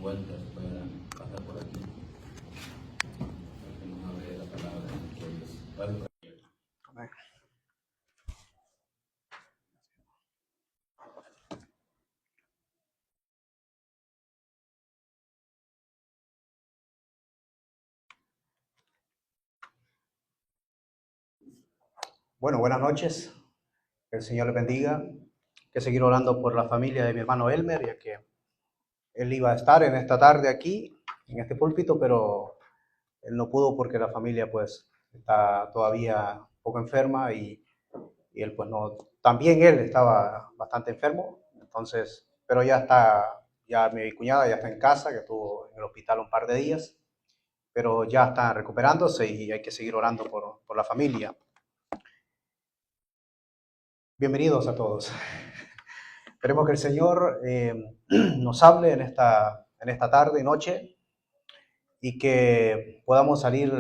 vueltas para pasar por aquí. Que nos hable la palabra de Dios. Padre, Amén. Bueno, buenas noches. Que el Señor les bendiga. Que seguir orando por la familia de mi hermano Elmer, ya que él iba a estar en esta tarde aquí, en este púlpito, pero él no pudo porque la familia pues está todavía un poco enferma y él pues no, también él estaba bastante enfermo, entonces, pero ya está, ya mi cuñada ya está en casa, que estuvo en el hospital un par de días, pero ya está recuperándose y hay que seguir orando por la familia. Bienvenidos a todos. Esperemos que el Señor nos hable en esta tarde y noche y que podamos salir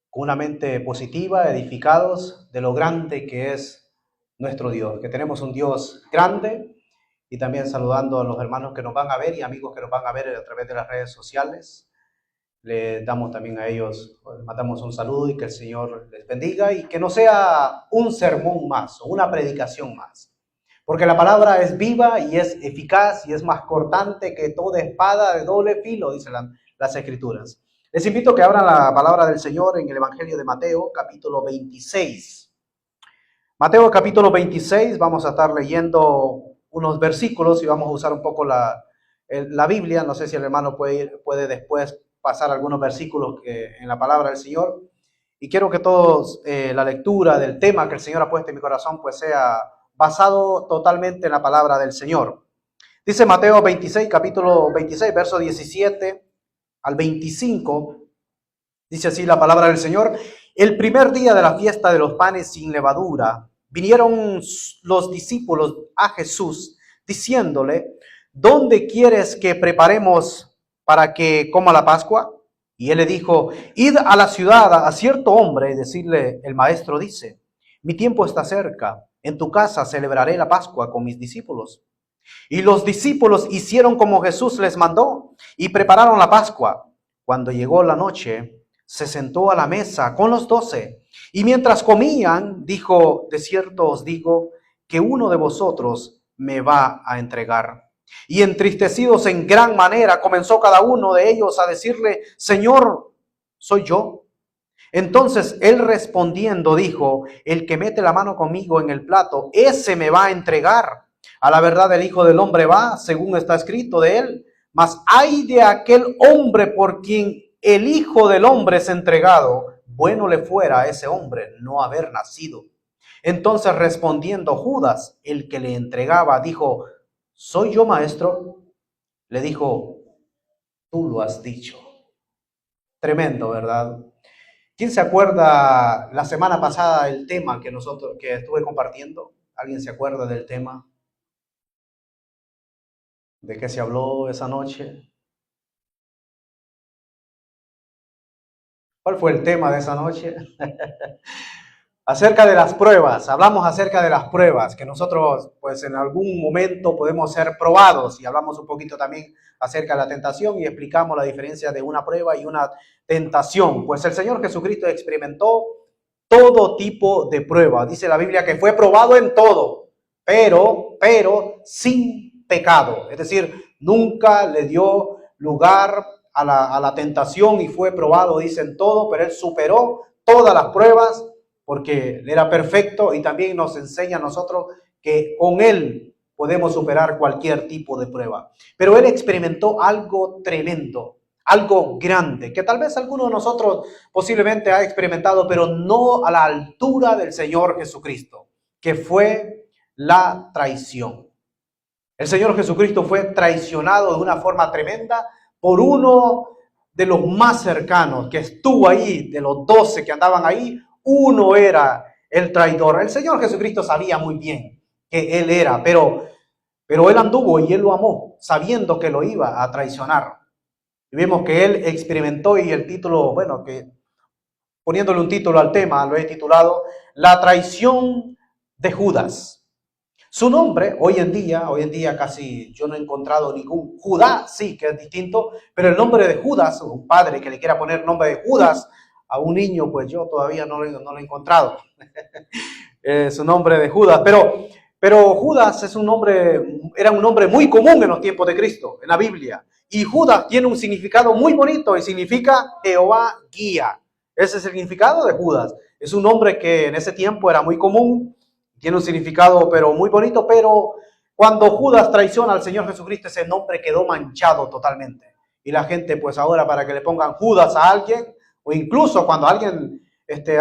con una mente positiva, edificados de lo grande que es nuestro Dios, que tenemos un Dios grande, y también saludando a los hermanos que nos van a ver y amigos que nos van a ver a través de las redes sociales. Le damos también a ellos, les mandamos un saludo y que el Señor les bendiga y que no sea un sermón más o una predicación más. Porque la palabra es viva y es eficaz y es más cortante que toda espada de doble filo, dicen las Escrituras. Les invito a que abran la palabra del Señor en el Evangelio de Mateo, capítulo 26. Mateo, capítulo 26, vamos a estar leyendo unos versículos y vamos a usar un poco la Biblia. No sé si el hermano puede después pasar algunos versículos en la palabra del Señor. Y quiero que todos la lectura del tema que el Señor ha puesto en mi corazón pues sea basado totalmente en la palabra del Señor. Dice Mateo 26, capítulo 26, verso 17 al 25. Dice así la palabra del Señor. El primer día de la fiesta de los panes sin levadura, vinieron los discípulos a Jesús diciéndole: ¿dónde quieres que preparemos para que coma la Pascua? Y él le dijo: id a la ciudad a cierto hombre y decirle: el maestro dice, mi tiempo está cerca, en tu casa celebraré la Pascua con mis discípulos. Y los discípulos hicieron como Jesús les mandó y prepararon la Pascua. Cuando llegó la noche, se sentó a la mesa con los 12, y mientras comían, dijo: de cierto os digo que uno de vosotros me va a entregar. Y entristecidos en gran manera, comenzó cada uno de ellos a decirle: Señor, ¿soy yo? Entonces él respondiendo dijo: el que mete la mano conmigo en el plato, ese me va a entregar. A la verdad el Hijo del Hombre va, según está escrito de él, mas ay de aquel hombre por quien el Hijo del Hombre es entregado. Bueno le fuera a ese hombre no haber nacido. Entonces respondiendo Judas, el que le entregaba, dijo: ¿soy yo, maestro? Le dijo: tú lo has dicho. Tremendo, ¿verdad? ¿Quién se acuerda la semana pasada del tema que estuve compartiendo? ¿Alguien se acuerda del tema? ¿De qué se habló esa noche? ¿Cuál fue el tema de esa noche? Acerca de las pruebas. Hablamos acerca de las pruebas, que nosotros pues en algún momento podemos ser probados, y hablamos un poquito también acerca de la tentación y explicamos la diferencia de una prueba y una tentación. Pues el Señor Jesucristo experimentó todo tipo de prueba. Dice la Biblia que fue probado en todo, pero sin pecado. Es decir, nunca le dio lugar a la tentación y fue probado, dicen todo, pero él superó todas las pruebas porque él era perfecto, y también nos enseña a nosotros que con él podemos superar cualquier tipo de prueba. Pero él experimentó algo tremendo, algo grande, que tal vez alguno de nosotros posiblemente ha experimentado, pero no a la altura del Señor Jesucristo, que fue la traición. El Señor Jesucristo fue traicionado de una forma tremenda por uno de los más cercanos que estuvo ahí, de los 12 que andaban ahí. Uno era el traidor. El Señor Jesucristo sabía muy bien que él era, pero él anduvo y él lo amó, sabiendo que lo iba a traicionar. Y vemos que él experimentó, y el título, bueno, que poniéndole un título al tema, lo he titulado La traición de Judas. Su nombre, hoy en día casi yo no he encontrado ningún. Judá, sí, que es distinto, pero el nombre de Judas, un padre que le quiera poner nombre de Judas a un niño, pues yo todavía no lo he encontrado. Su nombre de Judas, pero Judas es un nombre, era un nombre muy común en los tiempos de Cristo, en la Biblia. Y Judas tiene un significado muy bonito y significa Jehová guía. Ese es el significado de Judas. Es un nombre que en ese tiempo era muy común, tiene un significado pero muy bonito, pero cuando Judas traiciona al Señor Jesucristo, ese nombre quedó manchado totalmente. Y la gente, pues ahora para que le pongan Judas a alguien, o incluso cuando alguien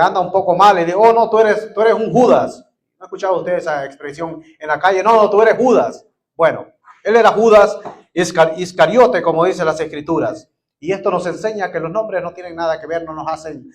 anda un poco mal y dice, oh no, tú eres un Judas. ¿No ha escuchado usted esa expresión en la calle? No, tú eres Judas. Bueno, él era Judas Iscariote, como dicen las Escrituras. Y esto nos enseña que los nombres no tienen nada que ver, no nos hacen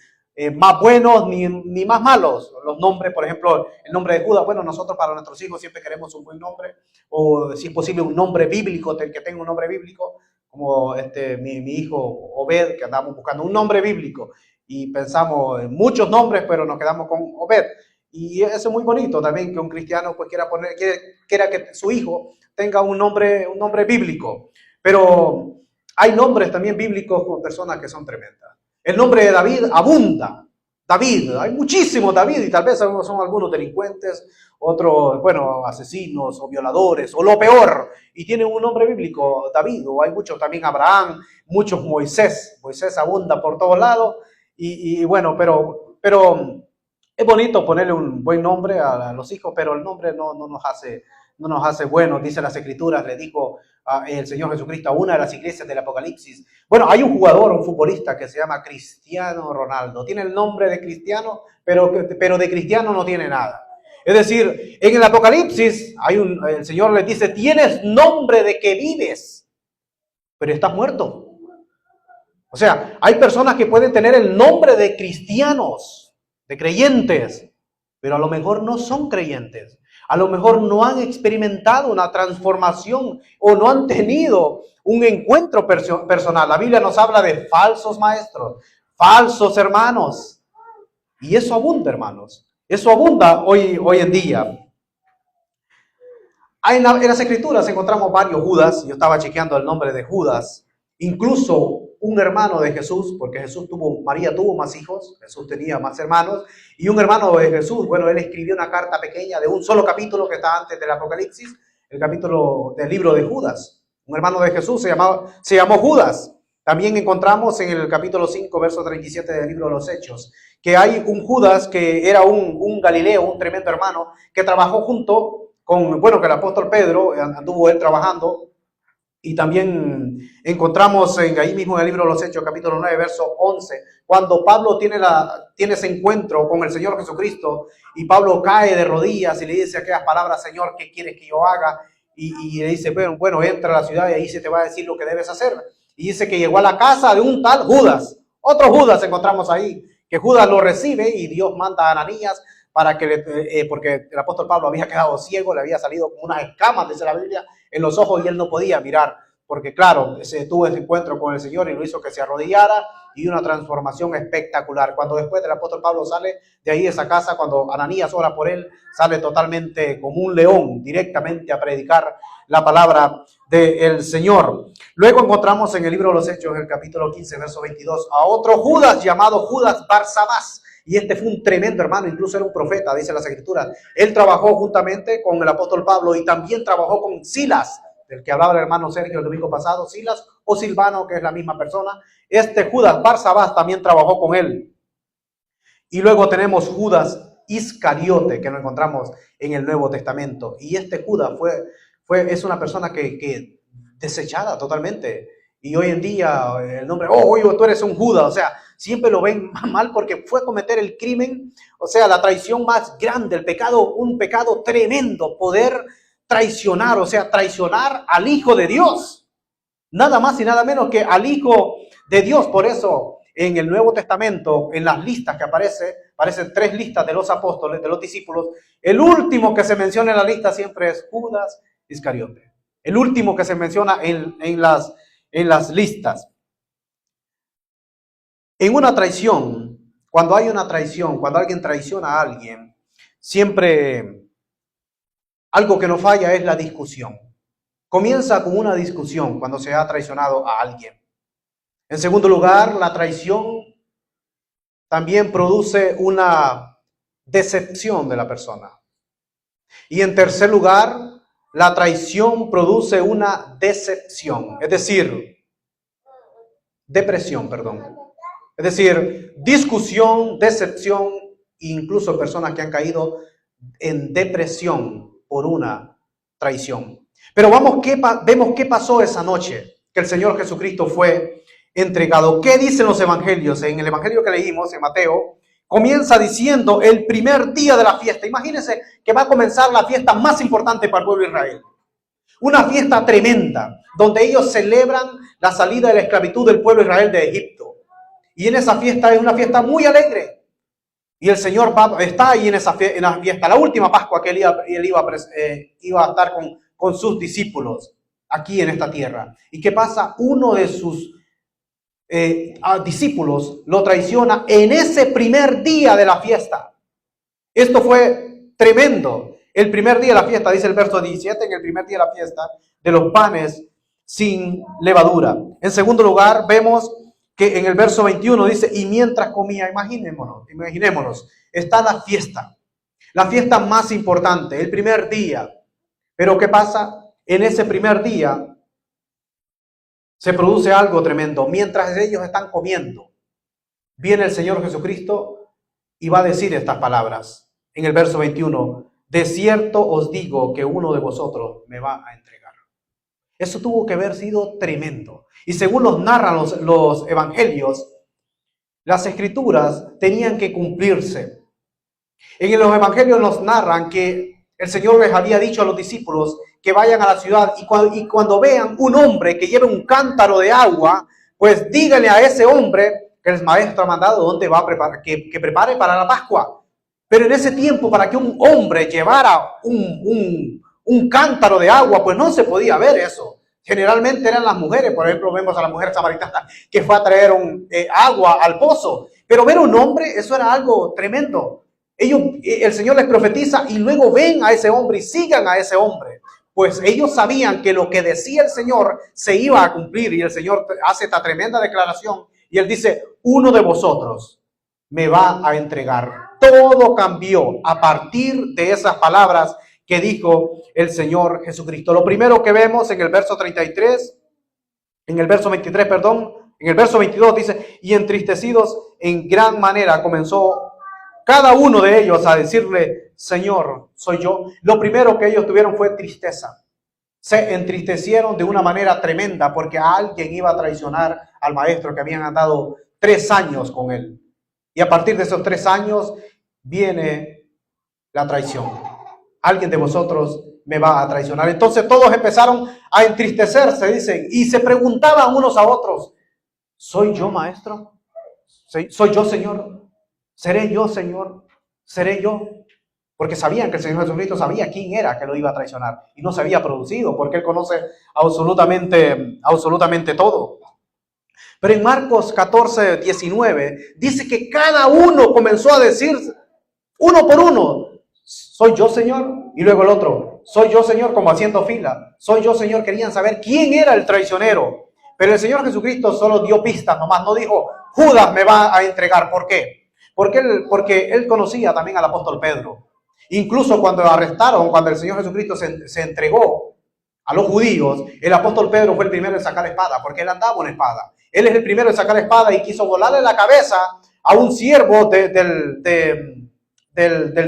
más buenos ni más malos. Los nombres, por ejemplo, el nombre de Judas, bueno, nosotros para nuestros hijos siempre queremos un buen nombre, o si es posible un nombre bíblico, que tenga un nombre bíblico, como mi hijo Obed, que andamos buscando un nombre bíblico, y pensamos en muchos nombres, pero nos quedamos con Obed. Y eso es muy bonito también, que un cristiano pues quiera que su hijo tenga un nombre bíblico. Pero hay nombres también bíblicos con personas que son tremendas. El nombre de David abunda. David, hay muchísimos David, y tal vez son algunos delincuentes, otros, bueno, asesinos o violadores, o lo peor, y tienen un nombre bíblico, David, o hay muchos también Abraham, muchos Moisés abunda por todos lados, y bueno, pero es bonito ponerle un buen nombre a los hijos, pero el nombre no nos hace buenos, dice las Escrituras, le dijo el Señor Jesucristo a una de las iglesias del Apocalipsis. Bueno, hay un jugador, un futbolista que se llama Cristiano Ronaldo. Tiene el nombre de cristiano, pero de cristiano no tiene nada. Es decir, en el Apocalipsis el Señor le dice, tienes nombre de que vives, pero estás muerto. O sea, hay personas que pueden tener el nombre de cristianos, de creyentes, pero a lo mejor no son creyentes. A lo mejor no han experimentado una transformación o no han tenido un encuentro personal. La Biblia nos habla de falsos maestros, falsos hermanos. Y eso abunda, hermanos. Eso abunda hoy en día. En las Escrituras encontramos varios Judas. Yo estaba chequeando el nombre de Judas. Incluso un hermano de Jesús, porque María tuvo más hijos, Jesús tenía más hermanos, y un hermano de Jesús, bueno, él escribió una carta pequeña de un solo capítulo que está antes del Apocalipsis, el capítulo del libro de Judas. Un hermano de Jesús se llamó Judas. También encontramos en el capítulo 5, verso 37 del libro de los Hechos, que hay un Judas que era un Galileo, un tremendo hermano, que trabajó junto con, bueno, que el apóstol Pedro anduvo él trabajando. Y también encontramos ahí mismo en el libro de los Hechos, capítulo 9, verso 11, cuando Pablo tiene ese encuentro con el Señor Jesucristo, y Pablo cae de rodillas y le dice aquellas palabras, Señor, ¿qué quieres que yo haga? Y le dice, bueno, entra a la ciudad y ahí se te va a decir lo que debes hacer. Y dice que llegó a la casa de un tal Judas. Otro Judas encontramos ahí, que Judas lo recibe y Dios manda a Ananías para que porque el apóstol Pablo había quedado ciego, le había salido como unas escamas, dice la Biblia, en los ojos, y él no podía mirar, porque claro, tuvo ese encuentro con el Señor y lo hizo que se arrodillara, y una transformación espectacular. Cuando después del apóstol Pablo sale de ahí de esa casa, cuando Ananías ora por él, sale totalmente como un león directamente a predicar la palabra del Señor. Luego encontramos en el libro de los Hechos, el capítulo 15, verso 22, a otro Judas llamado Judas Barsabás. Y este fue un tremendo hermano, incluso era un profeta, dice las Escrituras. Él trabajó juntamente con el apóstol Pablo y también trabajó con Silas, del que hablaba el hermano Sergio el domingo pasado, Silas o Silvano, que es la misma persona. Este Judas Barsabás también trabajó con él. Y luego tenemos Judas Iscariote, que lo encontramos en el Nuevo Testamento. Y este Judas es una persona que desechada totalmente. Y hoy en día el nombre, oye, tú eres un Judas, o sea, siempre lo ven mal porque fue a cometer el crimen, o sea, la traición más grande, el pecado, un pecado tremendo, poder traicionar, o sea, traicionar al Hijo de Dios. Nada más y nada menos que al Hijo de Dios. Por eso en el Nuevo Testamento, en las listas que aparecen 3 listas de los apóstoles, de los discípulos. El último que se menciona en la lista siempre es Judas Iscariote. El último que se menciona en las listas. En una traición, cuando hay una traición, cuando alguien traiciona a alguien, siempre algo que no falla es la discusión. Comienza con una discusión cuando se ha traicionado a alguien. En segundo lugar, la traición también produce una decepción de la persona. Y en tercer lugar, la traición produce una decepción, es decir, depresión, perdón. Es decir, discusión, decepción, incluso personas que han caído en depresión por una traición. Pero vemos qué pasó esa noche que el Señor Jesucristo fue entregado. ¿Qué dicen los evangelios? En el evangelio que leímos en Mateo, comienza diciendo el primer día de la fiesta. Imagínense que va a comenzar la fiesta más importante para el pueblo de Israel. Una fiesta tremenda, donde ellos celebran la salida de la esclavitud del pueblo de Israel de Egipto. Y en esa fiesta es una fiesta muy alegre. Y el Señor está ahí en la fiesta, la última Pascua que él iba a estar con sus discípulos aquí en esta tierra. ¿Y qué pasa? Uno de sus discípulos lo traiciona en ese primer día de la fiesta. Esto fue tremendo. El primer día de la fiesta, dice el verso 17, en el primer día de la fiesta, de los panes sin levadura. En segundo lugar, vemos que en el verso 21 dice, y mientras comía, imaginémonos, está la fiesta más importante, el primer día. Pero ¿qué pasa? En ese primer día se produce algo tremendo. Mientras ellos están comiendo, viene el Señor Jesucristo y va a decir estas palabras. En el verso 21, de cierto os digo que uno de vosotros me va a entregar. Eso tuvo que haber sido tremendo. Y según los narran los evangelios, las escrituras tenían que cumplirse. En los evangelios nos narran que el Señor les había dicho a los discípulos que vayan a la ciudad y cuando vean un hombre que lleve un cántaro de agua, pues díganle a ese hombre que el maestro ha mandado dónde va a preparar, que prepare para la Pascua. Pero en ese tiempo, para que un hombre llevara un cántaro de agua, pues no se podía ver eso. Generalmente eran las mujeres, por ejemplo, vemos a la mujer samaritana que fue a traer agua al pozo. Pero ver un hombre, eso era algo tremendo. El Señor les profetiza y luego ven a ese hombre y sigan a ese hombre. Pues ellos sabían que lo que decía el Señor se iba a cumplir y el Señor hace esta tremenda declaración y Él dice, uno de vosotros me va a entregar. Todo cambió a partir de esas palabras que dijo el Señor Jesucristo. Lo primero que vemos en el verso 23, en el verso 23, perdón, en el verso 22 dice, y entristecidos en gran manera comenzó cada uno de ellos a decirle, Señor, soy yo. Lo primero que ellos tuvieron fue tristeza. Se entristecieron de una manera tremenda porque alguien iba a traicionar al maestro que habían andado 3 años con él. Y a partir de esos 3 años viene la traición. Alguien de vosotros me va a traicionar. Entonces todos empezaron a entristecerse, dicen, y se preguntaban unos a otros, ¿soy yo, maestro? ¿Soy yo, Señor? ¿Seré yo, Señor? ¿Seré yo? Porque sabían que el Señor Jesucristo sabía quién era que lo iba a traicionar y no se había producido, porque Él conoce absolutamente todo. Pero en Marcos 14, 19 dice que cada uno comenzó a decir, uno por uno, ¿soy yo, Señor? Y luego el otro, ¿soy yo, Señor? Como haciendo fila. ¿Soy yo, Señor? Querían saber quién era el traicionero. Pero el Señor Jesucristo solo dio pistas nomás, no dijo, Judas me va a entregar. ¿Por qué? Porque él conocía también al apóstol Pedro. Incluso cuando lo arrestaron, cuando el Señor Jesucristo se entregó a los judíos, el apóstol Pedro fue el primero en sacar la espada, porque él andaba con espada. Él es el primero en sacar la espada y quiso volarle la cabeza a un siervo del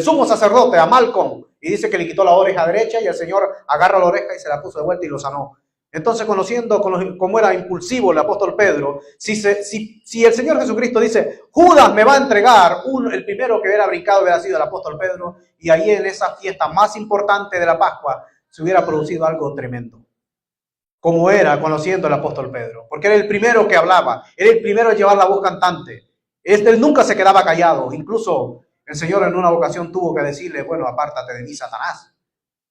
sumo sacerdote, a Malcom. Y dice que le quitó la oreja derecha y el Señor agarra la oreja y se la puso de vuelta y lo sanó. Entonces, conociendo cómo era impulsivo el apóstol Pedro, si el Señor Jesucristo dice, Judas me va a entregar, el primero que hubiera brincado hubiera sido el apóstol Pedro, y ahí en esa fiesta más importante de la Pascua se hubiera producido algo tremendo. Como era conociendo el apóstol Pedro, porque era el primero que hablaba, era el primero en llevar la voz cantante. Él nunca se quedaba callado, incluso el Señor en una ocasión tuvo que decirle, bueno, apártate de mí, Satanás.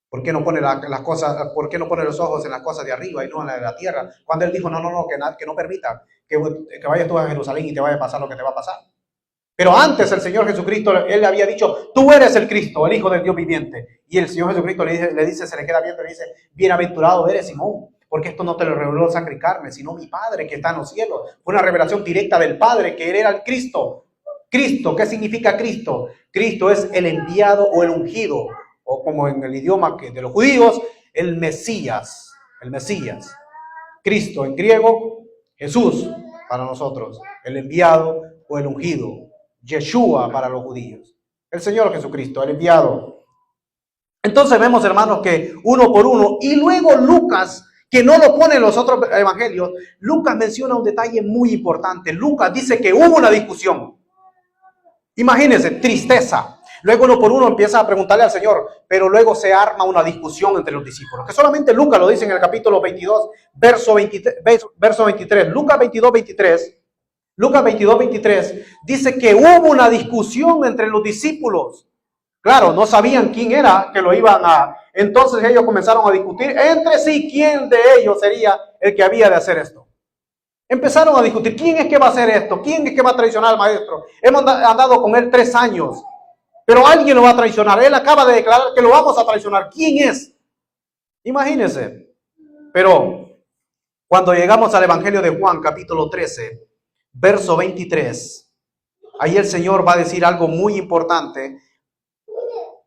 ¿Por qué no pone las cosas? ¿Por qué no pone los ojos en las cosas de arriba y no en las de la tierra? Cuando él dijo, no, que no permita que vayas tú a Jerusalén y te vaya a pasar lo que te va a pasar. Pero antes el Señor Jesucristo, Él le había dicho, tú eres el Cristo, el Hijo del Dios viviente. Y el Señor Jesucristo le dice, se le queda viendo y le dice, bienaventurado eres, Simón, porque esto no te lo reveló sangre y carne, sino mi Padre que está en los cielos. Fue una revelación directa del Padre, que Él era el Cristo. Cristo, ¿qué significa Cristo? Cristo es el enviado o el ungido, o como en el idioma de los judíos, el Mesías, el Mesías. Cristo en griego, Jesús para nosotros, el enviado o el ungido. Yeshua para los judíos. El Señor Jesucristo, el enviado. Entonces vemos, hermanos, que uno por uno, y luego Lucas, que no lo pone en los otros evangelios, Lucas menciona un detalle muy importante. Lucas dice que hubo una discusión. Imagínense, tristeza. Luego uno por uno empieza a preguntarle al Señor, pero luego se arma una discusión entre los discípulos, que solamente Lucas lo dice en el capítulo 22, verso 23. Lucas 22, 23. Lucas 22, 23 dice que hubo una discusión entre los discípulos. Claro, no sabían quién era que lo iban a... Entonces ellos comenzaron a discutir entre sí quién de ellos sería el que había de hacer esto. Empezaron a discutir quién es que va a hacer esto, quién es que va a traicionar al maestro. Hemos andado con él 3 años, pero alguien lo va a traicionar. Él acaba de declarar que lo vamos a traicionar. ¿Quién es? Imagínense. Pero cuando llegamos al Evangelio de Juan, capítulo 13, verso 23, ahí el Señor va a decir algo muy importante.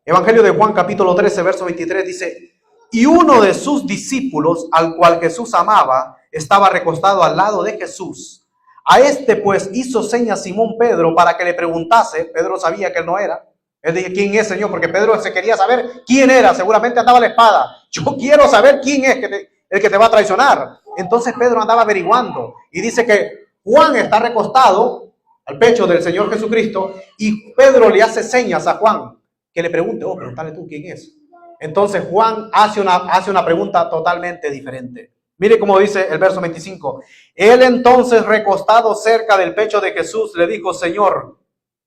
Evangelio de Juan, capítulo 13, verso 23 dice, y uno de sus discípulos, al cual Jesús amaba, estaba recostado al lado de Jesús. A este pues hizo señas Simón Pedro para que le preguntase. Pedro sabía que él no era. Él dijo, ¿quién es, Señor? Porque Pedro se quería saber quién era. Seguramente andaba la espada. Yo quiero saber quién es el que te va a traicionar. Entonces Pedro andaba averiguando. Y dice que Juan está recostado al pecho del Señor Jesucristo. Y Pedro le hace señas a Juan. Que le pregunte, pregúntale tú quién es. Entonces Juan hace una pregunta totalmente diferente. Mire cómo dice el verso 25. Él entonces, recostado cerca del pecho de Jesús, le dijo, Señor,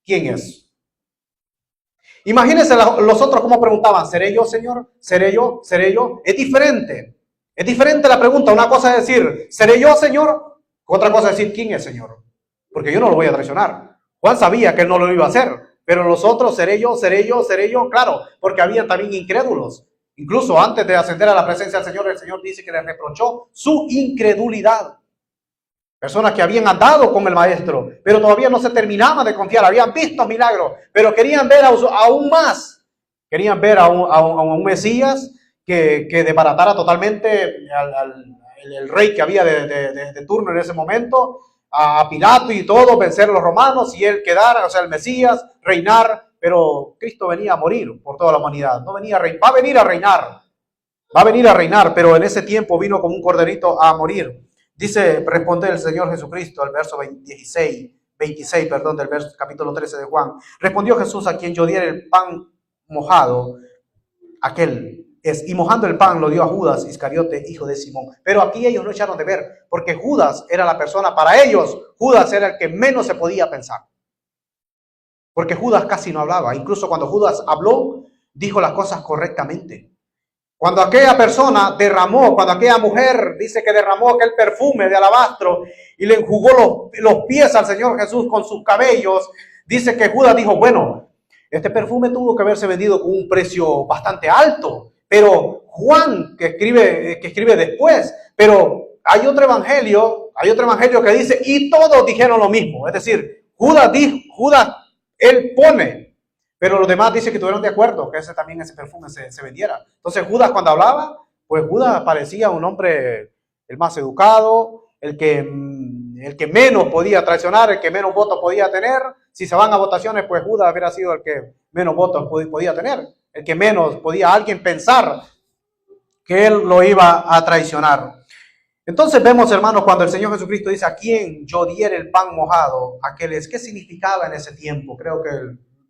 ¿quién es? Imagínense los otros cómo preguntaban, ¿seré yo, Señor? ¿Seré yo? ¿Seré yo? Es diferente. Es diferente la pregunta. Una cosa es decir, ¿seré yo, Señor? Otra cosa es decir, ¿quién es, Señor? Porque yo no lo voy a traicionar. Juan sabía que él no lo iba a hacer. Pero los otros, ¿seré yo? ¿Seré yo? ¿Seré yo? Claro, porque había también incrédulos. Incluso antes de ascender a la presencia del Señor, el Señor dice que le reprochó su incredulidad. Personas que habían andado con el Maestro, pero todavía no se terminaban de confiar. Habían visto milagros, pero querían ver aún más. Querían ver a un Mesías que desbaratara totalmente el rey que había de turno en ese momento, a Pilato y todo, vencer a los romanos y él quedar, o sea, el Mesías, reinar. Pero Cristo venía a morir por toda la humanidad. No venía a reinar, va a venir a reinar. Va a venir a reinar, pero en ese tiempo vino como un corderito a morir. Dice, responde el Señor Jesucristo, al verso 26, del verso, capítulo 13 de Juan. Respondió Jesús, a quien yo diera el pan mojado, aquel es, y mojando el pan lo dio a Judas Iscariote, hijo de Simón. Pero aquí ellos no echaron de ver, porque Judas era la persona, para ellos, Judas era el que menos se podía pensar. Porque Judas casi no hablaba. Incluso cuando Judas habló, dijo las cosas correctamente. Cuando aquella persona derramó, cuando aquella mujer dice que derramó aquel perfume de alabastro y le enjugó los pies al Señor Jesús con sus cabellos, dice que Judas dijo, bueno, este perfume tuvo que haberse vendido con un precio bastante alto. Pero Juan, que escribe después, pero hay otro evangelio que dice, y todos dijeron lo mismo. Es decir, Judas, él pone, pero los demás dicen que estuvieron de acuerdo que ese perfume se vendiera. Entonces Judas cuando hablaba, pues Judas parecía un hombre el más educado, el que menos podía traicionar, el que menos votos podía tener. Si se van a votaciones, pues Judas hubiera sido el que menos votos podía tener, el que menos podía alguien pensar que él lo iba a traicionar. Entonces vemos, hermanos, cuando el Señor Jesucristo dice, a quien yo diera el pan mojado, aquel es, ¿qué significaba en ese tiempo? Creo que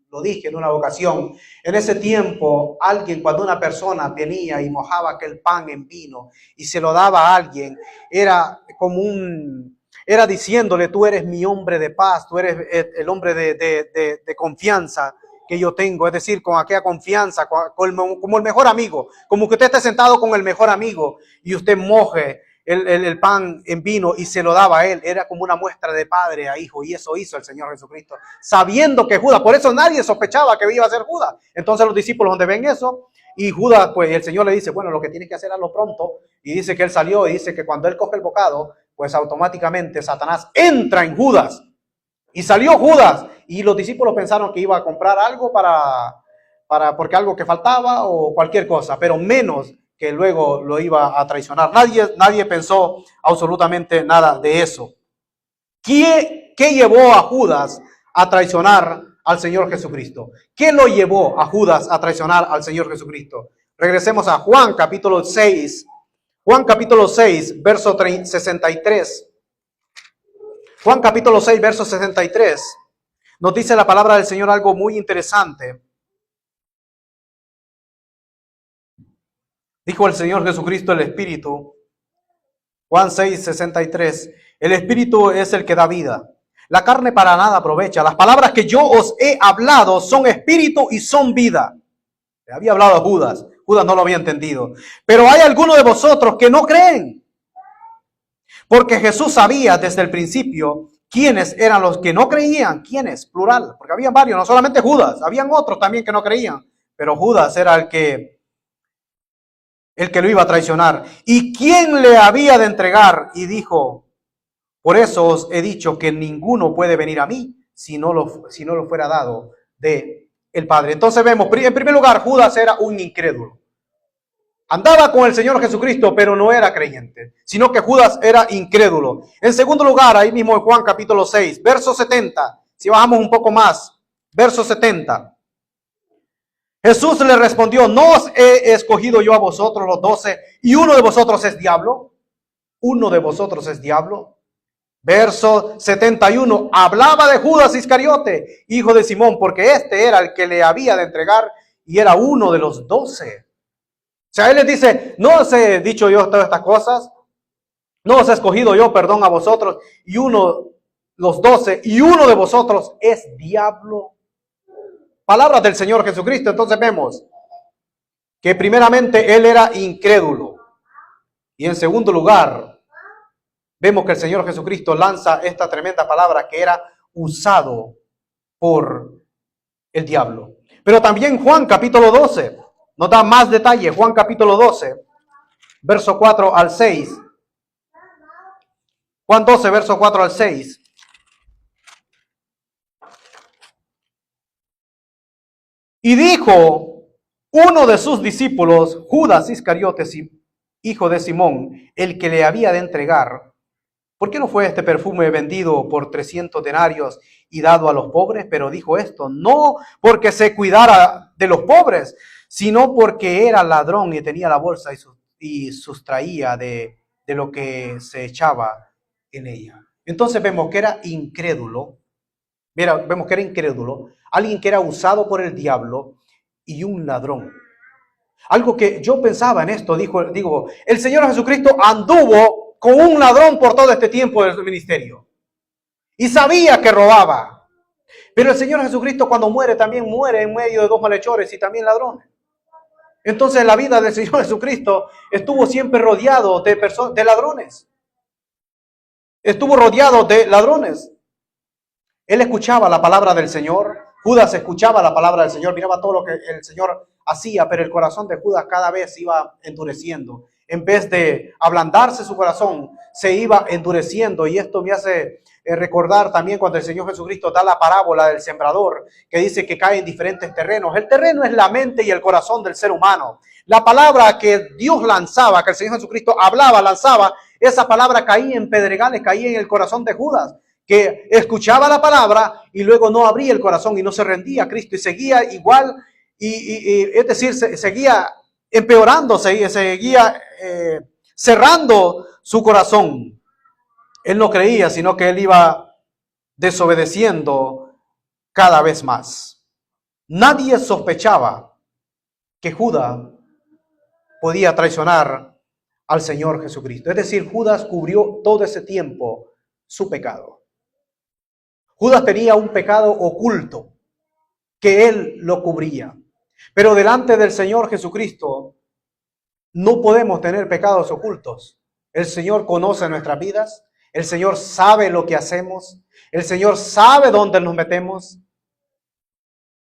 lo dije en una ocasión. En ese tiempo, cuando una persona venía y mojaba aquel pan en vino y se lo daba a alguien, era diciéndole, tú eres mi hombre de paz, tú eres el hombre de confianza que yo tengo, es decir, con aquella confianza, como el mejor amigo, como que usted esté sentado con el mejor amigo y usted moje el pan en vino y se lo daba a él. Era como una muestra de padre a hijo, y eso hizo el Señor Jesucristo, sabiendo que Judas, por eso nadie sospechaba que iba a ser Judas. Entonces los discípulos donde ven eso, y Judas, pues el Señor le dice, bueno, lo que tienes que hacer hazlo pronto, y dice que él salió, y dice que cuando él coge el bocado, pues automáticamente Satanás entra en Judas, y salió Judas, y los discípulos pensaron que iba a comprar algo porque algo que faltaba o cualquier cosa, pero menos que luego lo iba a traicionar. Nadie pensó absolutamente nada de eso. ¿Qué llevó a Judas a traicionar al Señor Jesucristo? ¿Qué lo llevó a Judas a traicionar al Señor Jesucristo? Regresemos a Juan capítulo 6. Juan capítulo 6, verso 63. Juan capítulo 6, verso 63. Nos dice la palabra del Señor algo muy interesante. Dijo el Señor Jesucristo, el Espíritu, Juan 6, 63, el Espíritu es el que da vida. La carne para nada aprovecha. Las palabras que yo os he hablado son espíritu y son vida. Le había hablado a Judas. Judas no lo había entendido. Pero hay algunos de vosotros que no creen. Porque Jesús sabía desde el principio quiénes eran los que no creían. ¿Quiénes? Plural. Porque había varios, no solamente Judas. Habían otros también que no creían. Pero Judas era el que lo iba a traicionar. ¿Y quién le había de entregar? Y dijo, por eso os he dicho que ninguno puede venir a mí si no lo fuera dado de el Padre. Entonces vemos, en primer lugar, Judas era un incrédulo. Andaba con el Señor Jesucristo, pero no era creyente, sino que Judas era incrédulo. En segundo lugar, ahí mismo en Juan capítulo 6, verso 70, si bajamos un poco más, verso 70. Jesús le respondió, ¿no os he escogido yo a vosotros los 12 y uno de vosotros es diablo? ¿Uno de vosotros es diablo? Verso 71, hablaba de Judas Iscariote, hijo de Simón, porque este era el que le había de entregar y era uno de los 12. O sea, él les dice, no os he dicho yo todas estas cosas, no os he escogido yo, perdón, a vosotros, y los 12, y uno de vosotros es diablo. Palabras del Señor Jesucristo. Entonces vemos que primeramente él era incrédulo. Y en segundo lugar, vemos que el Señor Jesucristo lanza esta tremenda palabra que era usado por el diablo. Pero también Juan capítulo 12 nos da más detalle. Juan capítulo 12, verso 4 al 6. Juan 12, verso 4 al 6. Y dijo uno de sus discípulos, Judas Iscariote, hijo de Simón, el que le había de entregar, ¿por qué no fue este perfume vendido por 300 denarios y dado a los pobres? Pero dijo esto, no porque se cuidara de los pobres, sino porque era ladrón y tenía la bolsa y sustraía de lo que se echaba en ella. Entonces vemos que era incrédulo. Mira, vemos que era incrédulo, alguien que era usado por el diablo y un ladrón. Algo que yo pensaba en esto, digo, el Señor Jesucristo anduvo con un ladrón por todo este tiempo de su ministerio y sabía que robaba. Pero el Señor Jesucristo cuando muere también muere en medio de dos malhechores y también ladrones. Entonces la vida del Señor Jesucristo estuvo siempre rodeado de ladrones. Estuvo rodeado de ladrones. Él escuchaba la palabra del Señor. Judas escuchaba la palabra del Señor, miraba todo lo que el Señor hacía, pero el corazón de Judas cada vez iba endureciendo. En vez de ablandarse su corazón, se iba endureciendo. Y esto me hace recordar también cuando el Señor Jesucristo da la parábola del sembrador, que dice que cae en diferentes terrenos. El terreno es la mente y el corazón del ser humano. La palabra que Dios lanzaba, que el Señor Jesucristo hablaba, lanzaba, esa palabra caía en pedregales, caía en el corazón de Judas, que escuchaba la palabra y luego no abría el corazón y no se rendía a Cristo y seguía igual, es decir, seguía empeorando, seguía cerrando su corazón. Él no creía, sino que él iba desobedeciendo cada vez más. Nadie sospechaba que Judas podía traicionar al Señor Jesucristo. Es decir, Judas cubrió todo ese tiempo su pecado. Judas tenía un pecado oculto que él lo cubría. Pero delante del Señor Jesucristo no podemos tener pecados ocultos. El Señor conoce nuestras vidas. El Señor sabe lo que hacemos. El Señor sabe dónde nos metemos.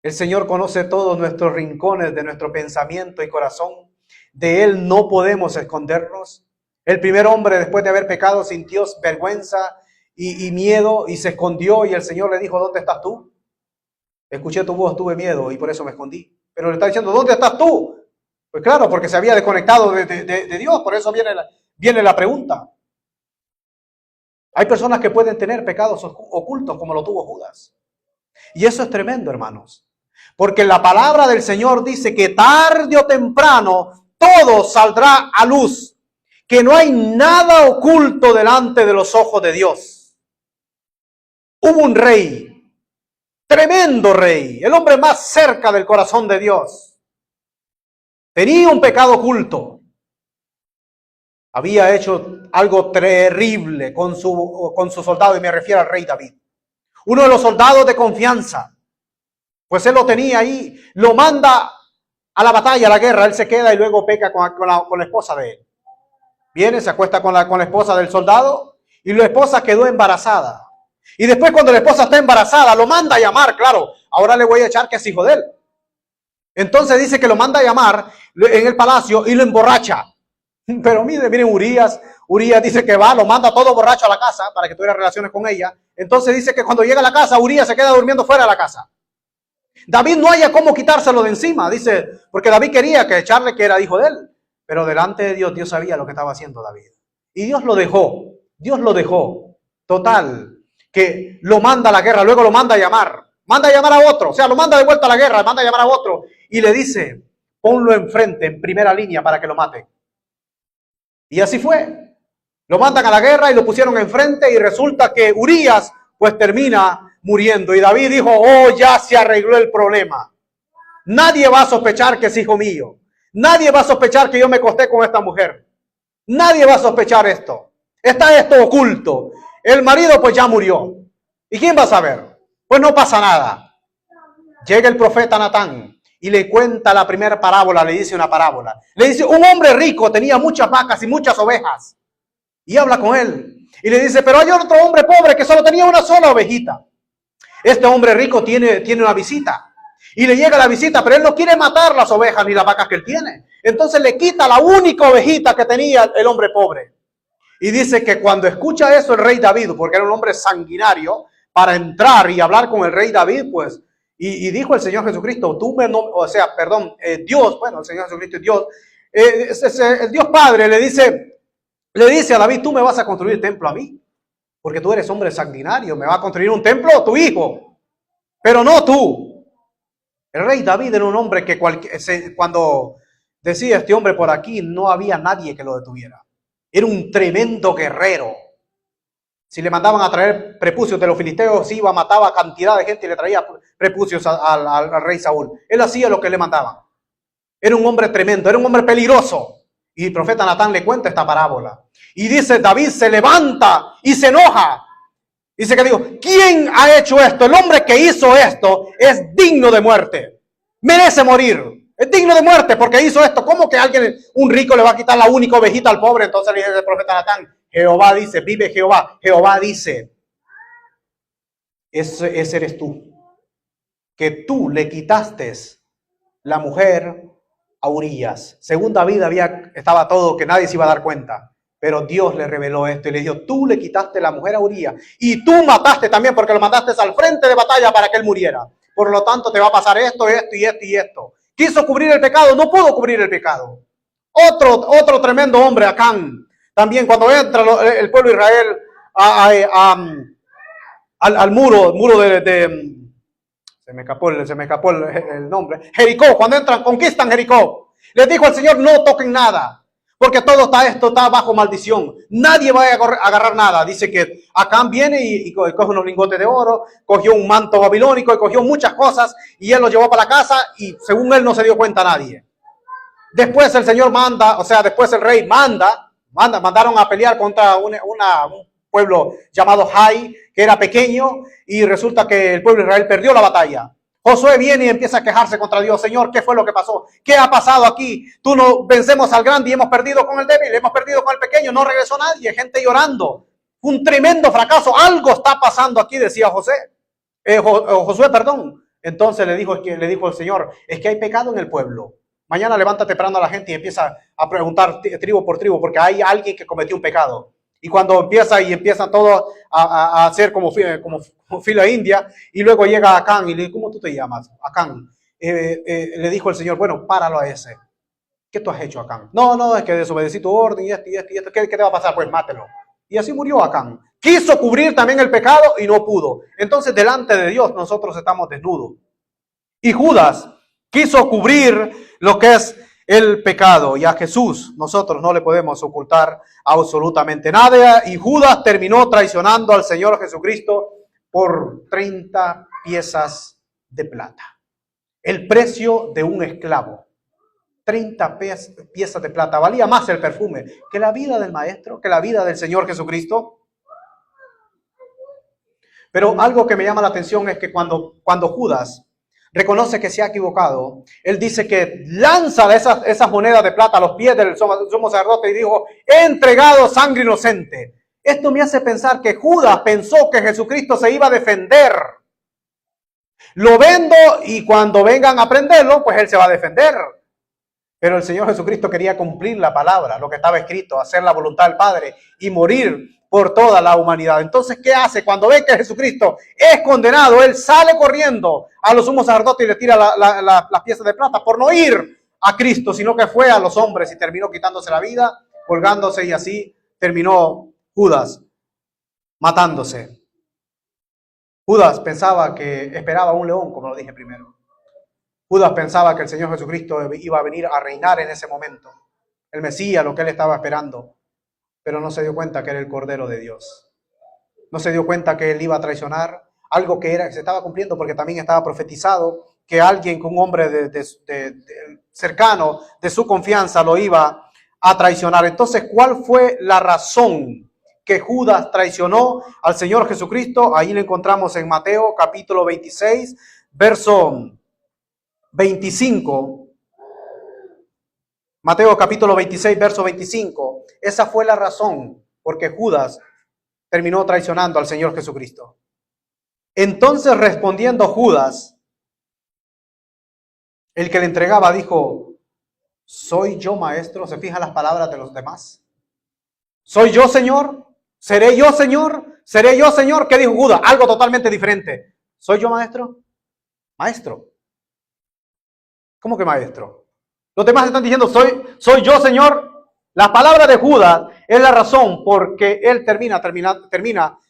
El Señor conoce todos nuestros rincones de nuestro pensamiento y corazón. De Él no podemos escondernos. El primer hombre, después de haber pecado, sintió vergüenza y miedo y se escondió, y el Señor le dijo: ¿dónde estás tú? Escuché tu voz, tuve miedo y por eso me escondí. Pero le está diciendo: ¿dónde estás tú? Pues claro, porque se había desconectado de Dios, por eso viene la pregunta. Hay personas que pueden tener pecados ocultos como lo tuvo Judas. Y eso es tremendo, hermanos. Porque la palabra del Señor dice que tarde o temprano todo saldrá a luz. Que no hay nada oculto delante de los ojos de Dios. Hubo un rey, tremendo rey, el hombre más cerca del corazón de Dios. Tenía un pecado oculto. Había hecho algo terrible con su soldado, y me refiero al rey David. Uno de los soldados de confianza. Pues él lo tenía ahí, lo manda a la batalla, a la guerra, él se queda y luego peca con la esposa de él. Viene, se acuesta con la esposa del soldado y la esposa quedó embarazada. Y después, cuando la esposa está embarazada, lo manda a llamar, claro, ahora le voy a echar que es hijo de él. Entonces dice que lo manda a llamar en el palacio y lo emborracha. Pero miren Urías dice que va, lo manda todo borracho a la casa para que tuviera relaciones con ella. Entonces dice que cuando llega a la casa, Urías se queda durmiendo fuera de la casa. David no haya cómo quitárselo de encima, dice, porque David quería que echarle que era hijo de él. Pero delante de Dios, Dios sabía lo que estaba haciendo David. Y Dios lo dejó. Total, que lo manda a la guerra, luego lo manda a llamar a otro, o sea, lo manda de vuelta a la guerra, manda a llamar a otro. Y le dice: ponlo enfrente, en primera línea, para que lo mate. Y así fue. Lo mandan a la guerra y lo pusieron enfrente, y resulta que Urías, pues termina muriendo. Y David dijo: oh, ya se arregló el problema. Nadie va a sospechar que es hijo mío. Nadie va a sospechar que yo me acosté con esta mujer. Nadie va a sospechar esto. Está esto oculto. El marido pues ya murió. ¿Y quién va a saber? Pues no pasa nada. Llega el profeta Natán y le cuenta la primera parábola, le dice una parábola. Le dice: un hombre rico tenía muchas vacas y muchas ovejas. Y habla con él. Y le dice: pero hay otro hombre pobre que solo tenía una sola ovejita. Este hombre rico tiene una visita. Y le llega la visita, pero él no quiere matar las ovejas ni las vacas que él tiene. Entonces le quita la única ovejita que tenía el hombre pobre. Y dice que cuando escucha eso el rey David, porque era un hombre sanguinario, para entrar y hablar con el rey David, pues, y dijo el Señor Jesucristo, Dios, bueno, el Señor Jesucristo es Dios, el Dios Padre le dice a David: tú me vas a construir templo a mí, porque tú eres hombre sanguinario, me va a construir un templo tu hijo, pero no tú. El rey David era un hombre que cuando decía este hombre por aquí, no había nadie que lo detuviera. Era un tremendo guerrero. Si le mandaban a traer prepucios de los filisteos, iba, mataba cantidad de gente y le traía prepucios al rey Saúl. Él hacía lo que le mandaban. Era un hombre tremendo, era un hombre peligroso. Y el profeta Natán le cuenta esta parábola. Y dice: David se levanta y se enoja. Dice que digo: ¿quién ha hecho esto? El hombre que hizo esto es digno de muerte. Merece morir. Es digno de muerte porque hizo esto. ¿Cómo que un rico le va a quitar la única ovejita al pobre? Entonces le dice el profeta Natán: Jehová dice, vive Jehová. Jehová dice: ese eres tú. Que tú le quitaste la mujer a Urías. Según David estaba todo que nadie se iba a dar cuenta. Pero Dios le reveló esto y le dijo: tú le quitaste la mujer a Urías y tú mataste también, porque lo mandaste al frente de batalla para que él muriera. Por lo tanto te va a pasar esto, esto y esto y esto. Quiso cubrir el pecado, no pudo cubrir el pecado. Otro tremendo hombre, Acán. También cuando entra el pueblo de Israel al muro se me escapó el nombre. Jericó, cuando entran, conquistan Jericó. Les dijo al Señor: no toquen nada, porque todo está bajo maldición. Nadie va a agarrar nada. Dice que Acán viene y coge unos lingotes de oro, cogió un manto babilónico y cogió muchas cosas y él lo llevó para la casa y según él no se dio cuenta nadie. Después el Señor después el rey mandaron a pelear contra un pueblo llamado Jai, que era pequeño, y resulta que el pueblo de Israel perdió la batalla. Josué viene y empieza a quejarse contra Dios. Señor, ¿qué fue lo que pasó? ¿Qué ha pasado aquí? Tú no vencemos al grande y hemos perdido con el débil, hemos perdido con el pequeño, no regresó nadie, gente llorando. Un tremendo fracaso, algo está pasando aquí, decía Josué, perdón. Entonces le dijo el Señor, es que hay pecado en el pueblo. Mañana levántate temprano a la gente y empieza a preguntar tribu por tribu, porque hay alguien que cometió un pecado. Y cuando empiezan todos a hacer como fila india, y luego llega Acán y le dice, ¿cómo tú te llamas? Acán. Le dijo el Señor, bueno, páralo a ese. ¿Qué tú has hecho, Acán? No, es que desobedecí tu orden y esto. ¿Qué te va a pasar? Pues mátelo. Y así murió Acán. Quiso cubrir también el pecado y no pudo. Entonces, delante de Dios, nosotros estamos desnudos. Y Judas quiso cubrir lo que es el pecado. Y a Jesús nosotros no le podemos ocultar absolutamente nada. Y Judas terminó traicionando al Señor Jesucristo por 30 piezas de plata. El precio de un esclavo. 30 piezas de plata. Valía más el perfume que la vida del Maestro, que la vida del Señor Jesucristo. Pero algo que me llama la atención es que cuando Judas reconoce que se ha equivocado, él dice que lanza esas monedas de plata a los pies del sumo sacerdote y dijo, he entregado sangre inocente. Esto me hace pensar que Judas pensó que Jesucristo se iba a defender. Lo vendo y cuando vengan a prenderlo, pues él se va a defender. Pero el Señor Jesucristo quería cumplir la palabra, lo que estaba escrito, hacer la voluntad del Padre y morir por toda la humanidad. Entonces, ¿qué hace? Cuando ve que Jesucristo es condenado, él sale corriendo a los sumos sacerdotes y le tira las piezas de plata por no ir a Cristo, sino que fue a los hombres y terminó quitándose la vida, colgándose, y así terminó Judas matándose. Judas pensaba que esperaba un león, como lo dije primero. Judas pensaba que el Señor Jesucristo iba a venir a reinar en ese momento. El Mesías, lo que él estaba esperando. Pero no se dio cuenta que era el Cordero de Dios. No se dio cuenta que él iba a traicionar algo que se estaba cumpliendo, porque también estaba profetizado que alguien, que un hombre cercano de su confianza lo iba a traicionar. Entonces, ¿cuál fue la razón que Judas traicionó al Señor Jesucristo? Ahí lo encontramos en Mateo capítulo 26, verso 25. Mateo capítulo 26, verso 25. Esa fue la razón por que Judas terminó traicionando al Señor Jesucristo. Entonces, respondiendo Judas, el que le entregaba, dijo, ¿soy yo, maestro? ¿Se fijan las palabras de los demás? ¿Soy yo, Señor? ¿Seré yo, Señor? ¿Seré yo, Señor? ¿Qué dijo Judas? Algo totalmente diferente. ¿Soy yo, maestro? Maestro. ¿Cómo que maestro? Los demás están diciendo, soy yo, Señor. La palabra de Judas es la razón por que él termina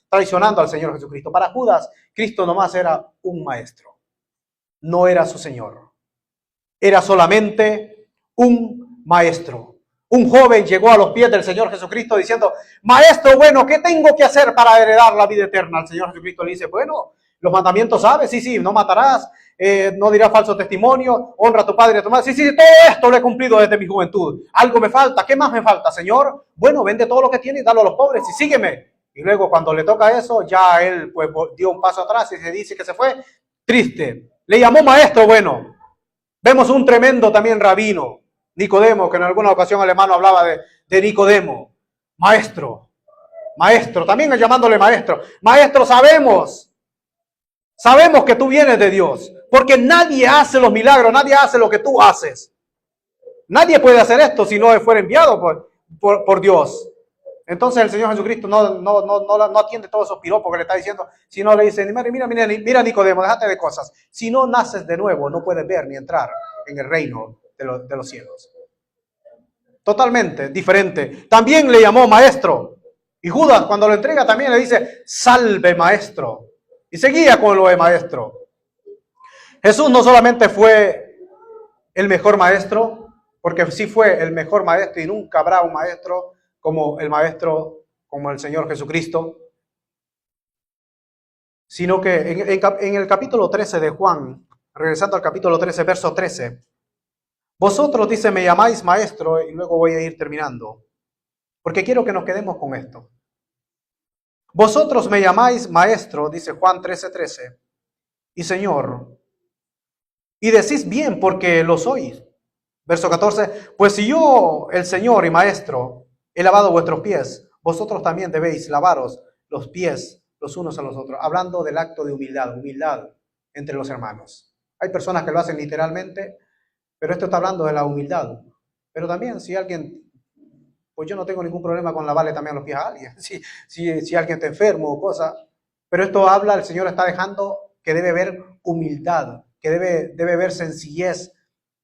traicionando al Señor Jesucristo. Para Judas, Cristo nomás era un maestro. No era su Señor. Era solamente un maestro. Un joven llegó a los pies del Señor Jesucristo diciendo, maestro, bueno, ¿qué tengo que hacer para heredar la vida eterna? El Señor Jesucristo le dice, bueno, los mandamientos sabes, sí, no matarás, no dirás falso testimonio, honra a tu padre y a tu madre. Sí, todo esto lo he cumplido desde mi juventud. Algo me falta, ¿qué más me falta, Señor? Bueno, vende todo lo que tienes y dalo a los pobres y sígueme. Y luego cuando le toca eso, ya él pues dio un paso atrás y se dice que se fue triste. Le llamó maestro, bueno. Vemos un tremendo también rabino, Nicodemo, que en alguna ocasión el hermano hablaba de Nicodemo. Maestro, también llamándole maestro. Maestro, sabemos que tú vienes de Dios, porque nadie hace los milagros, nadie hace lo que tú haces. Nadie puede hacer esto si no fuera enviado por Dios. Entonces el Señor Jesucristo no atiende todos esos piropos que le está diciendo, sino le dice, mira Nicodemo, déjate de cosas. Si no naces de nuevo, no puedes ver ni entrar en el reino de los cielos. Totalmente diferente. También le llamó maestro. Y Judas, cuando lo entrega, también le dice, salve maestro. Y seguía con lo de maestro. Jesús no solamente fue el mejor maestro, porque sí fue el mejor maestro y nunca habrá un maestro como el maestro, como el Señor Jesucristo, sino que en el capítulo 13 de Juan, regresando al capítulo 13, verso 13, vosotros, dice, me llamáis maestro, y luego voy a ir terminando, porque quiero que nos quedemos con esto. Vosotros me llamáis maestro, dice Juan 13:13, y Señor, Y decís bien porque lo sois. Verso 14, pues si yo, el Señor y Maestro, he lavado vuestros pies, vosotros también debéis lavaros los pies los unos a los otros. Hablando del acto de humildad, humildad entre los hermanos. Hay personas que lo hacen literalmente, pero esto está hablando de la humildad. Pero también si alguien, pues yo no tengo ningún problema con lavarle también los pies a alguien, si alguien está enfermo o cosa. Pero esto habla, el Señor está dejando que debe haber humildad, que debe haber sencillez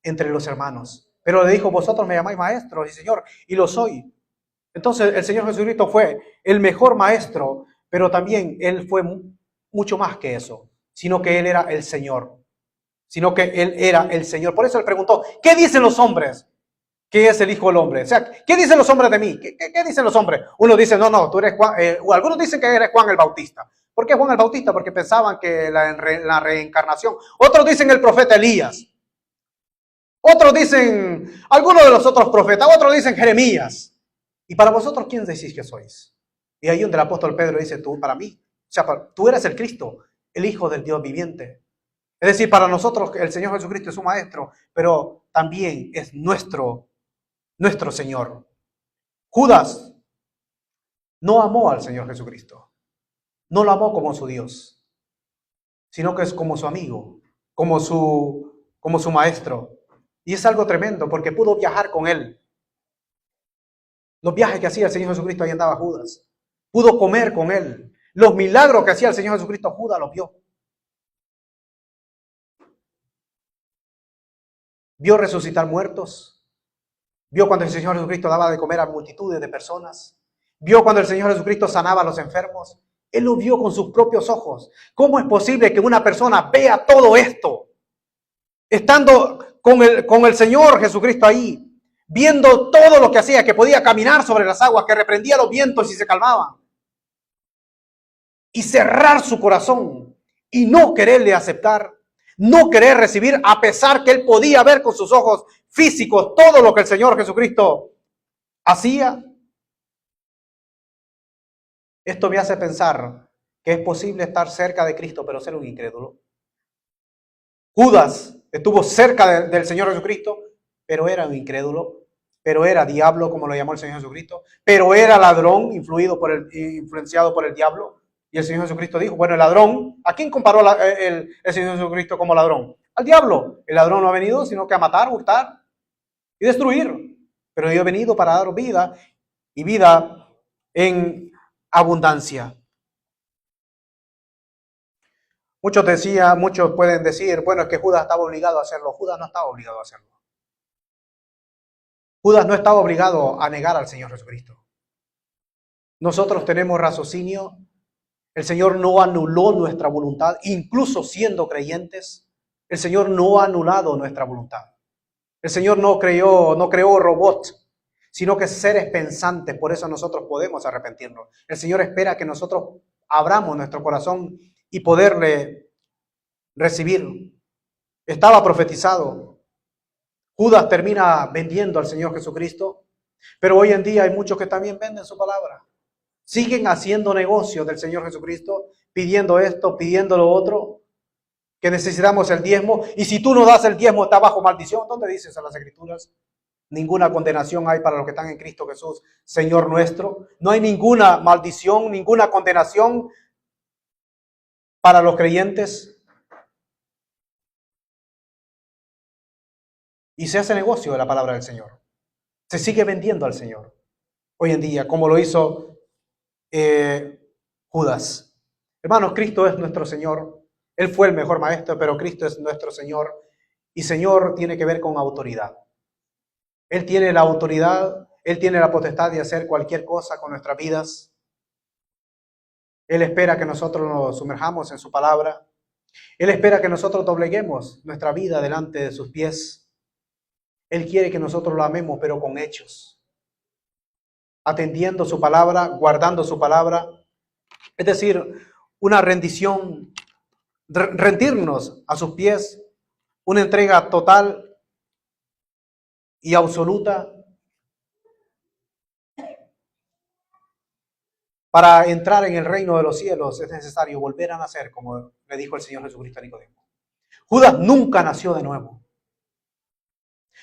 entre los hermanos. Pero le dijo, vosotros me llamáis maestro y Señor, y lo soy. Entonces el Señor Jesucristo fue el mejor maestro, pero también Él fue mucho más que eso, sino que Él era el Señor, sino que Él era el Señor. Por eso Él preguntó, ¿qué dicen los hombres? ¿Qué es el Hijo del Hombre? O sea, ¿qué dicen los hombres de mí? ¿Qué dicen los hombres? Uno dice, no, tú eres Juan, o algunos dicen que eres Juan el Bautista. ¿Por qué Juan el Bautista? Porque pensaban que la reencarnación. Otros dicen el profeta Elías. Otros dicen, algunos de los otros profetas, otros dicen Jeremías. ¿Y para vosotros quién decís que sois? Y ahí donde el apóstol Pedro dice, tú para mí, o sea, tú eres el Cristo, el Hijo del Dios viviente. Es decir, para nosotros el Señor Jesucristo es un maestro, pero también es nuestro Señor. Judas no amó al Señor Jesucristo, no lo amó como su Dios, sino que es como su amigo, como su maestro. Y es algo tremendo porque pudo viajar con él. Los viajes que hacía el Señor Jesucristo, ahí andaba Judas. Pudo comer con él. Los milagros que hacía el Señor Jesucristo, Judas los vio. Vio resucitar muertos. Vio cuando el Señor Jesucristo daba de comer a multitudes de personas. Vio cuando el Señor Jesucristo sanaba a los enfermos. Él lo vio con sus propios ojos. ¿Cómo es posible que una persona vea todo esto? Estando con el Señor Jesucristo ahí, viendo todo lo que hacía, que podía caminar sobre las aguas, que reprendía los vientos y se calmaban. Y cerrar su corazón y no quererle aceptar, no querer recibir, a pesar que él podía ver con sus ojos físicos todo lo que el Señor Jesucristo hacía. Esto me hace pensar que es posible estar cerca de Cristo pero ser un incrédulo. Judas estuvo cerca del Señor Jesucristo, pero era un incrédulo, pero era diablo, como lo llamó el Señor Jesucristo, pero era ladrón, influenciado por el diablo. Y el Señor Jesucristo dijo, bueno, el ladrón, ¿a quién comparó el Señor Jesucristo como ladrón? Al diablo. El ladrón no ha venido sino que a matar, hurtar y destruir. Pero yo he venido para dar vida y vida en abundancia. Muchos pueden decir, bueno, es que Judas estaba obligado a hacerlo. Judas no estaba obligado a hacerlo. Judas no estaba obligado a negar al Señor Jesucristo. Nosotros tenemos raciocinio. El Señor no anuló nuestra voluntad, incluso siendo creyentes. El Señor no ha anulado nuestra voluntad. El Señor no creó robots, sino que seres pensantes. Por eso nosotros podemos arrepentirnos. El Señor espera que nosotros abramos nuestro corazón y poderle recibir. Estaba profetizado. Judas termina vendiendo al Señor Jesucristo, pero hoy en día hay muchos que también venden su palabra. Siguen haciendo negocios del Señor Jesucristo, pidiendo esto, pidiendo lo otro, que necesitamos el diezmo, y si tú no das el diezmo está bajo maldición. ¿Dónde dices en las Escrituras? Ninguna condenación hay para los que están en Cristo Jesús, Señor nuestro. No hay ninguna maldición, ninguna condenación para los creyentes. Y se hace negocio de la palabra del Señor. Se sigue vendiendo al Señor hoy en día, como lo hizo Judas. Hermanos, Cristo es nuestro Señor. Él fue el mejor maestro, pero Cristo es nuestro Señor. Y Señor tiene que ver con autoridad. Él tiene la autoridad, Él tiene la potestad de hacer cualquier cosa con nuestras vidas. Él espera que nosotros nos sumerjamos en su palabra. Él espera que nosotros dobleguemos nuestra vida delante de sus pies. Él quiere que nosotros lo amemos, pero con hechos. Atendiendo su palabra, guardando su palabra. Es decir, una rendición, rendirnos a sus pies, una entrega total y absoluta. Para entrar en el reino de los cielos es necesario volver a nacer, como le dijo el Señor Jesucristo a Nicodemo. Judas nunca nació de nuevo.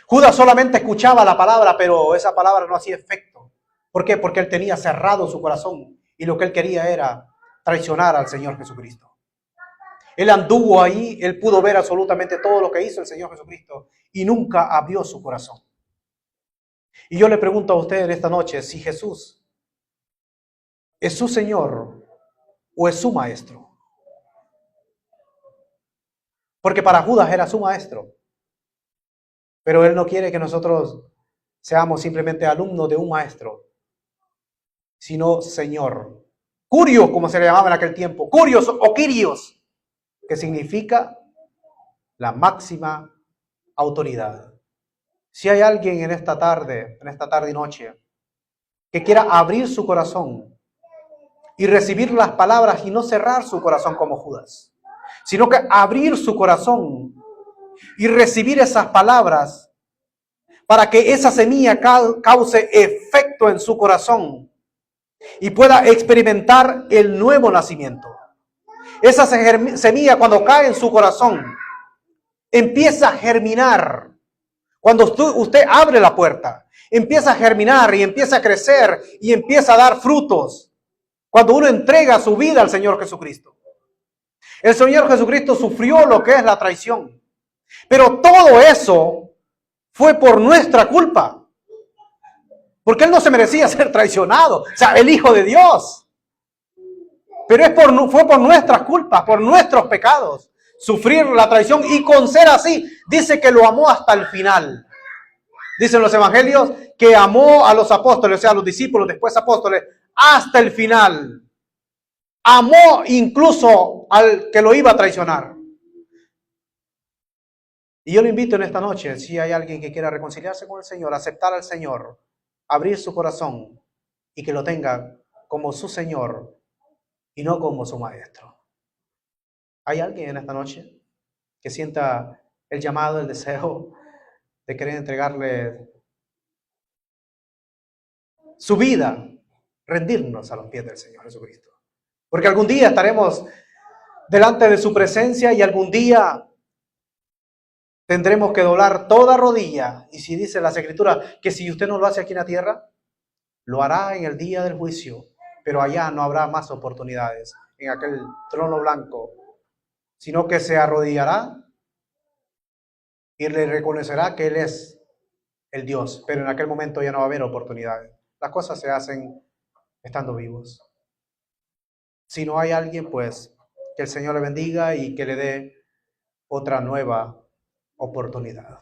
Judas solamente escuchaba la palabra, pero esa palabra no hacía efecto. ¿Por qué? Porque él tenía cerrado su corazón y lo que él quería era traicionar al Señor Jesucristo. Él anduvo ahí, él pudo ver absolutamente todo lo que hizo el Señor Jesucristo y nunca abrió su corazón. Y yo le pregunto a usted en esta noche si Jesús es su Señor o es su maestro. Porque para Judas era su maestro. Pero él no quiere que nosotros seamos simplemente alumnos de un maestro, sino Señor. Curio, como se le llamaba en aquel tiempo. Curios o Kyrios, que significa la máxima autoridad. Si hay alguien en esta tarde y noche, que quiera abrir su corazón y recibir las palabras y no cerrar su corazón como Judas, sino que abrir su corazón y recibir esas palabras para que esa semilla cause efecto en su corazón y pueda experimentar el nuevo nacimiento. Esa semilla cuando cae en su corazón empieza a germinar. Cuando usted abre la puerta, empieza a germinar y empieza a crecer y empieza a dar frutos. Cuando uno entrega su vida al Señor Jesucristo. El Señor Jesucristo sufrió lo que es la traición. Pero todo eso fue por nuestra culpa. Porque Él no se merecía ser traicionado. O sea, el Hijo de Dios. Pero fue por nuestras culpas, por nuestros pecados. Sufrir la traición y con ser así, dice que lo amó hasta el final. Dicen los evangelios que amó a los apóstoles, o sea, a los discípulos, después apóstoles, hasta el final. Amó incluso al que lo iba a traicionar. Y yo le invito en esta noche, si hay alguien que quiera reconciliarse con el Señor, aceptar al Señor, abrir su corazón y que lo tenga como su Señor y no como su maestro. ¿Hay alguien en esta noche que sienta el llamado, el deseo de querer entregarle su vida, rendirnos a los pies del Señor Jesucristo? Porque algún día estaremos delante de su presencia y algún día tendremos que doblar toda rodilla. Y si dice las Escrituras que si usted no lo hace aquí en la tierra, lo hará en el día del juicio. Pero allá no habrá más oportunidades en aquel trono blanco, sino que se arrodillará y le reconocerá que Él es el Dios. Pero en aquel momento ya no va a haber oportunidades. Las cosas se hacen estando vivos. Si no hay alguien, pues que el Señor le bendiga y que le dé otra nueva oportunidad.